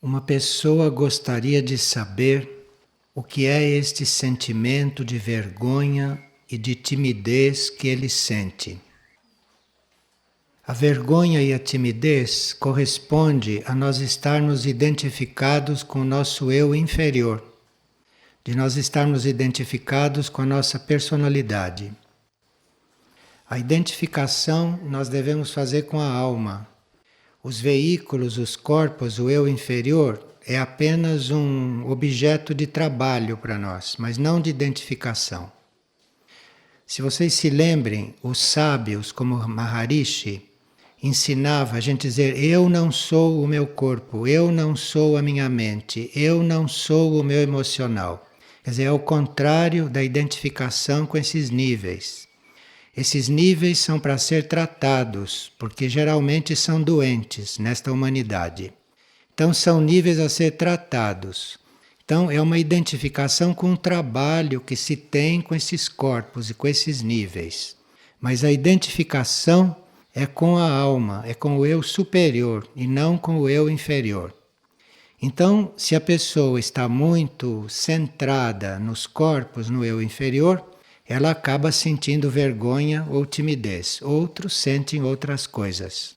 Uma pessoa gostaria de saber o que é este sentimento de vergonha e de timidez que ele sente. A vergonha e a timidez corresponde a nós estarmos identificados com o nosso eu inferior, de nós estarmos identificados com a nossa personalidade. A identificação nós devemos fazer com a alma. Os veículos, os corpos, o eu inferior é apenas um objeto de trabalho para nós, mas não de identificação. Se vocês se lembrem, os sábios, como Maharishi, ensinava a gente a dizer: eu não sou o meu corpo, eu não sou a minha mente, eu não sou o meu emocional. Quer dizer, é o contrário da identificação com esses níveis. Esses níveis são para ser tratados, porque geralmente são doentes nesta humanidade. Então são níveis a ser tratados. Então é uma identificação com o trabalho que se tem com esses corpos e com esses níveis. Mas a identificação é com a alma, é com o eu superior e não com o eu inferior. Então, se a pessoa está muito centrada nos corpos, no eu inferior, ela acaba sentindo vergonha ou timidez. Outros sentem outras coisas.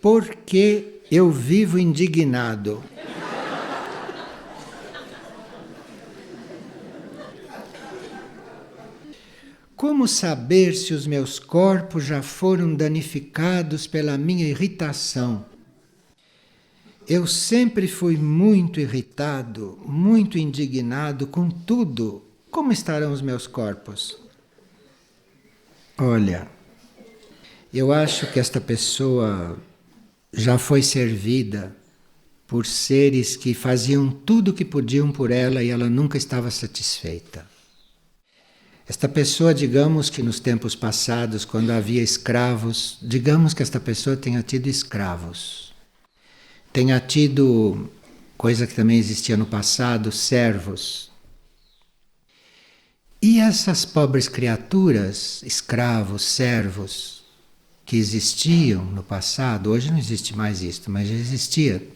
Por que eu vivo indignado? Como saber se os meus corpos já foram danificados pela minha irritação? Eu sempre fui muito irritado, muito indignado com tudo. Como estarão os meus corpos? Olha, eu acho que esta pessoa já foi servida por seres que faziam tudo o que podiam por ela e ela nunca estava satisfeita. Esta pessoa, digamos que nos tempos passados, quando havia escravos, digamos que esta pessoa tenha tido escravos. Tenha tido, coisa que também existia no passado, servos. E essas pobres criaturas, escravos, servos, que existiam no passado, hoje não existe mais isto, mas já existia.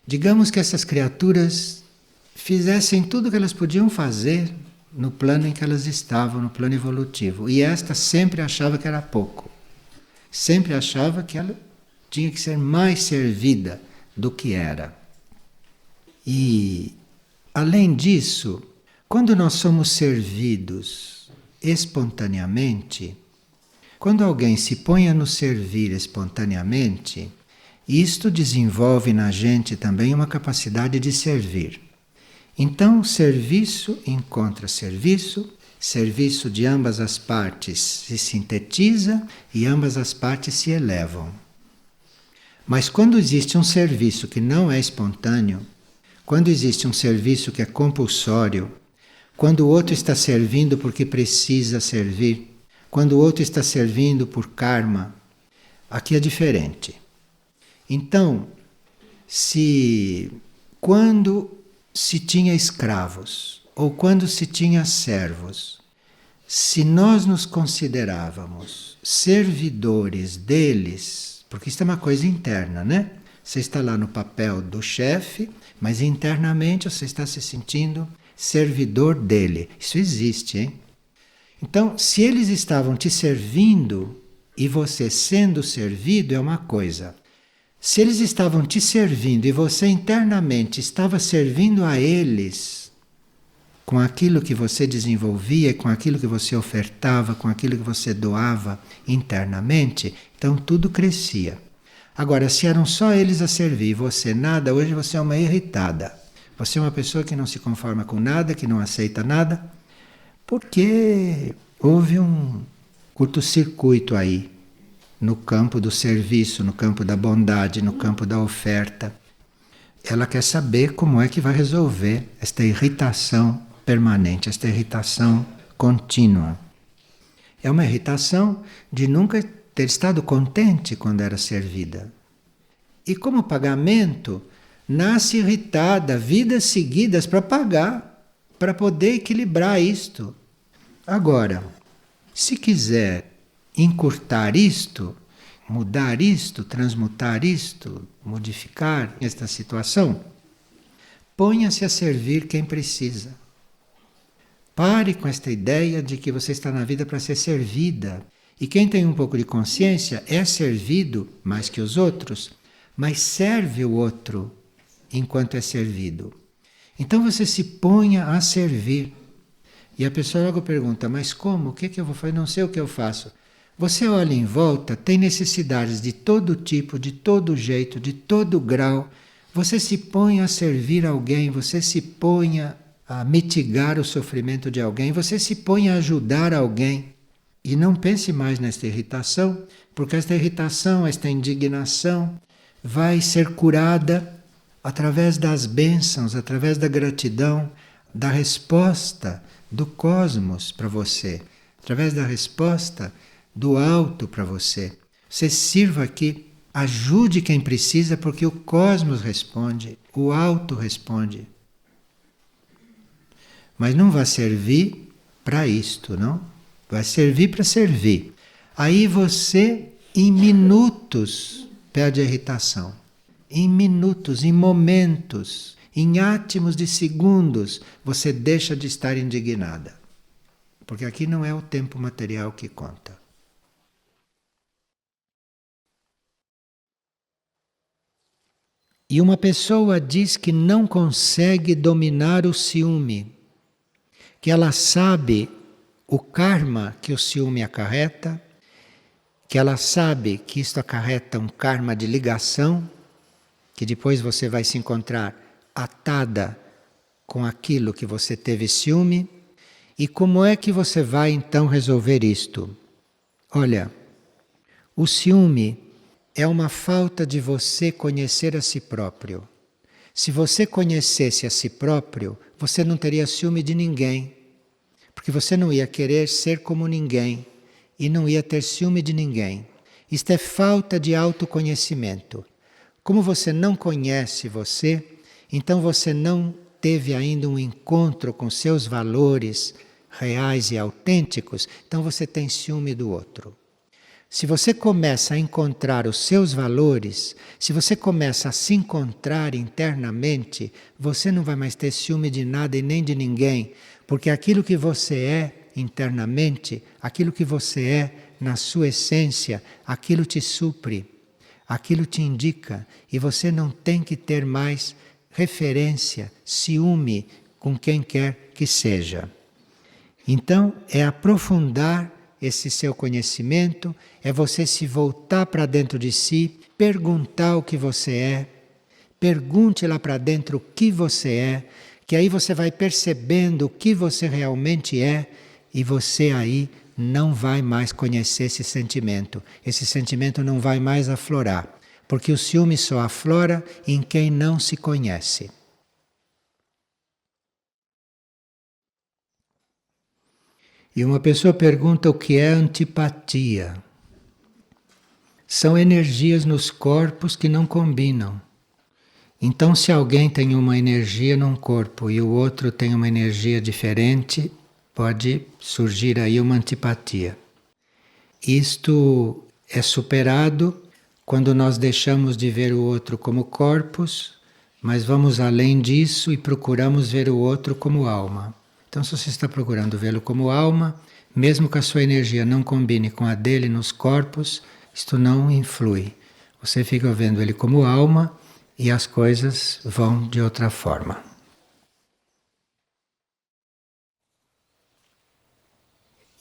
Digamos que essas criaturas fizessem tudo o que elas podiam fazer no plano em que elas estavam, no plano evolutivo. E esta sempre achava que era pouco. Sempre achava que ela tinha que ser mais servida do que era. E, além disso, quando nós somos servidos espontaneamente, quando alguém se põe a nos servir espontaneamente, isto desenvolve na gente também uma capacidade de servir. Então, serviço encontra serviço, serviço de ambas as partes se sintetiza e ambas as partes se elevam. Mas quando existe um serviço que não é espontâneo, quando existe um serviço que é compulsório, quando o outro está servindo porque precisa servir, quando o outro está servindo por karma, aqui é diferente. Então, quando se tinha escravos ou quando se tinha servos, se nós nos considerávamos servidores deles, porque isso é uma coisa interna, né? Você está lá no papel do chefe, mas internamente você está se sentindo servidor dele. Isso existe, hein? Então, se eles estavam te servindo e você sendo servido é uma coisa. Se eles estavam te servindo e você internamente estava servindo a eles, com aquilo que você desenvolvia, com aquilo que você ofertava, com aquilo que você doava internamente, então tudo crescia. Agora, se eram só eles a servir e você nada, hoje você é uma irritada. Você é uma pessoa que não se conforma com nada, que não aceita nada, porque houve um curto-circuito aí, no campo do serviço, no campo da bondade, no campo da oferta. Ela quer saber como é que vai resolver esta irritação permanente, esta irritação contínua. É uma irritação de nunca ter estado contente quando era servida. E como pagamento, nasce irritada, vidas seguidas para pagar, para poder equilibrar isto. Agora, se quiser encurtar isto, mudar isto, transmutar isto, modificar esta situação, ponha-se a servir quem precisa. Pare com esta ideia de que você está na vida para ser servida. E quem tem um pouco de consciência é servido mais que os outros, mas serve o outro enquanto é servido. Então você se ponha a servir. E a pessoa logo pergunta, mas como? O que é que eu vou fazer? Não sei o que eu faço. Você olha em volta, tem necessidades de todo tipo, de todo jeito, de todo grau. Você se põe a servir alguém, você se põe a mitigar o sofrimento de alguém, você se põe a ajudar alguém. E não pense mais nesta irritação, porque esta irritação, esta indignação vai ser curada através das bênçãos, através da gratidão, da resposta do cosmos para você, através da resposta do alto para você. Você sirva aqui, ajude quem precisa, porque o cosmos responde, o alto responde. Mas não vai servir para isto, não? Vai servir para servir. Aí você, em minutos, perde a irritação. Em minutos, em momentos, em átomos de segundos, você deixa de estar indignada. Porque aqui não é o tempo material que conta. E uma pessoa diz que não consegue dominar o ciúme, que ela sabe o karma que o ciúme acarreta, que ela sabe que isto acarreta um karma de ligação, que depois você vai se encontrar atada com aquilo que você teve ciúme. E como é que você vai então resolver isto? Olha, o ciúme é uma falta de você conhecer a si próprio. Se você conhecesse a si próprio, você não teria ciúme de ninguém. Porque você não ia querer ser como ninguém e não ia ter ciúme de ninguém. Isto é falta de autoconhecimento. Como você não conhece você, então você não teve ainda um encontro com seus valores reais e autênticos, então você tem ciúme do outro. Se você começa a encontrar os seus valores, se você começa a se encontrar internamente, você não vai mais ter ciúme de nada e nem de ninguém, porque aquilo que você é internamente, aquilo que você é na sua essência, aquilo te supre, aquilo te indica, e você não tem que ter mais referência, ciúme com quem quer que seja. Então, é aprofundar esse seu conhecimento, é você se voltar para dentro de si, perguntar o que você é, pergunte lá para dentro o que você é, que aí você vai percebendo o que você realmente é e você aí não vai mais conhecer esse sentimento não vai mais aflorar, porque o ciúme só aflora em quem não se conhece. E uma pessoa pergunta o que é antipatia. São energias nos corpos que não combinam. Então, se alguém tem uma energia num corpo e o outro tem uma energia diferente, pode surgir aí uma antipatia. Isto é superado quando nós deixamos de ver o outro como corpos, mas vamos além disso e procuramos ver o outro como alma. Então, se você está procurando vê-lo como alma, mesmo que a sua energia não combine com a dele nos corpos, isto não influi. Você fica vendo ele como alma e as coisas vão de outra forma.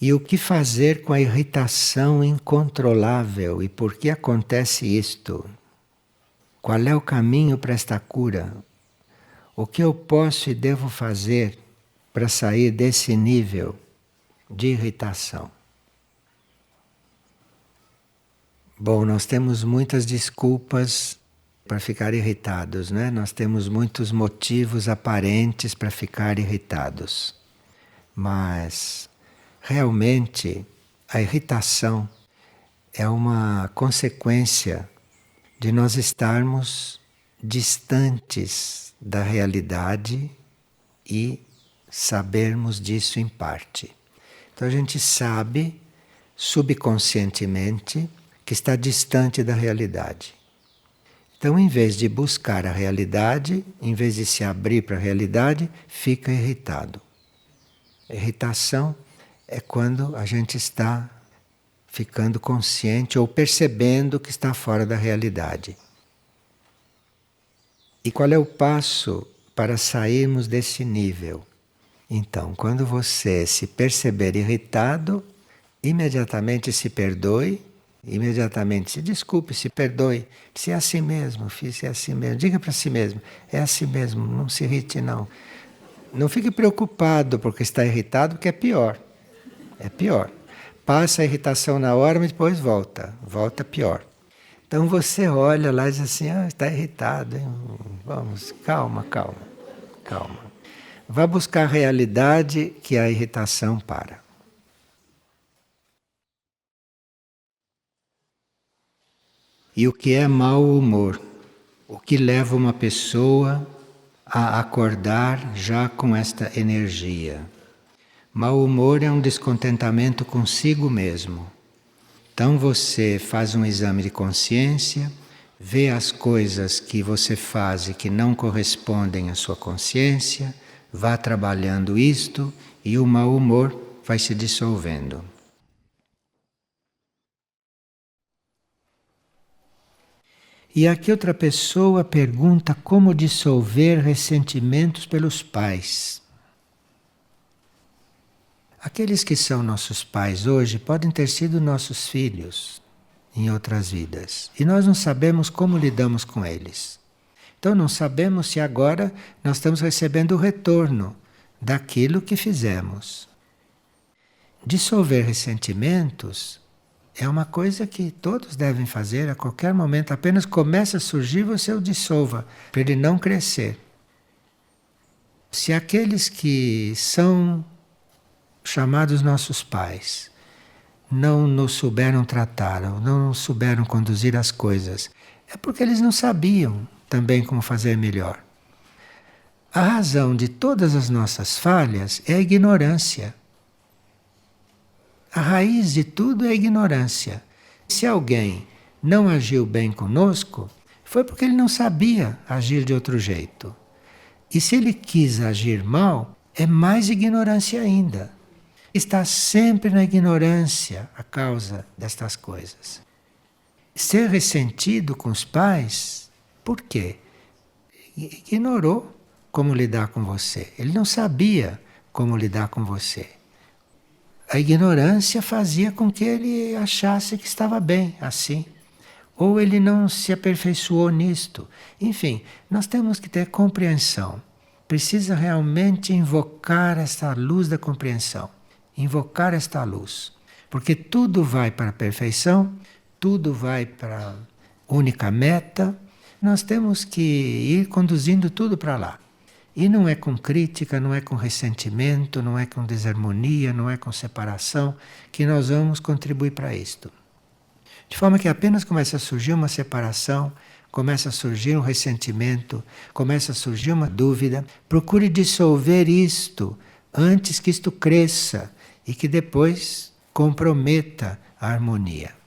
E o que fazer com a irritação incontrolável? E por que acontece isto? Qual é o caminho para esta cura? O que eu posso e devo fazer para sair desse nível de irritação? Bom, nós temos muitas desculpas para ficar irritados, né? Nós temos muitos motivos aparentes para ficar irritados. Mas realmente a irritação é uma consequência de nós estarmos distantes da realidade e sabermos disso em parte. Então a gente sabe subconscientemente que está distante da realidade. Então, em vez de buscar a realidade, em vez de se abrir para a realidade, fica irritado. Irritação é quando a gente está ficando consciente ou percebendo que está fora da realidade. E qual é o passo para sairmos desse nível? Então, quando você se perceber irritado, imediatamente se perdoe, imediatamente se desculpe, se perdoe. Se é assim mesmo, filho, se é assim mesmo. Diga para si mesmo, é assim mesmo, não se irrite não. Não fique preocupado porque está irritado, porque é pior. É pior. Passa a irritação na hora, mas depois volta pior. Então você olha lá e diz assim, está irritado, hein? Vamos, calma. Vá buscar a realidade que a irritação para. E o que é mau humor? O que leva uma pessoa a acordar já com esta energia? Mau humor é um descontentamento consigo mesmo. Então você faz um exame de consciência, vê as coisas que você faz e que não correspondem à sua consciência, vá trabalhando isto e o mau humor vai se dissolvendo. E aqui outra pessoa pergunta como dissolver ressentimentos pelos pais. Aqueles que são nossos pais hoje podem ter sido nossos filhos em outras vidas. E nós não sabemos como lidamos com eles. Então não sabemos se agora nós estamos recebendo o retorno daquilo que fizemos. Dissolver ressentimentos é uma coisa que todos devem fazer a qualquer momento. Apenas começa a surgir, você o dissolva, para ele não crescer. Se aqueles que são chamados nossos pais não nos souberam tratar, não souberam conduzir as coisas, é porque eles não sabiam também como fazer melhor. A razão de todas as nossas falhas é a ignorância. A raiz de tudo é a ignorância. Se alguém não agiu bem conosco, foi porque ele não sabia agir de outro jeito. E se ele quis agir mal, é mais ignorância ainda. Está sempre na ignorância a causa destas coisas. Ser ressentido com os pais, por quê? Ignorou como lidar com você. Ele não sabia como lidar com você. A ignorância fazia com que ele achasse que estava bem assim. Ou ele não se aperfeiçoou nisto. Enfim, nós temos que ter compreensão. Precisa realmente invocar esta luz da compreensão. Invocar esta luz. Porque tudo vai para a perfeição, tudo vai para a única meta. Nós temos que ir conduzindo tudo para lá. E não é com crítica, não é com ressentimento, não é com desarmonia, não é com separação que nós vamos contribuir para isto. De forma que apenas começa a surgir uma separação, começa a surgir um ressentimento, começa a surgir uma dúvida, procure dissolver isto antes que isto cresça e que depois comprometa a harmonia.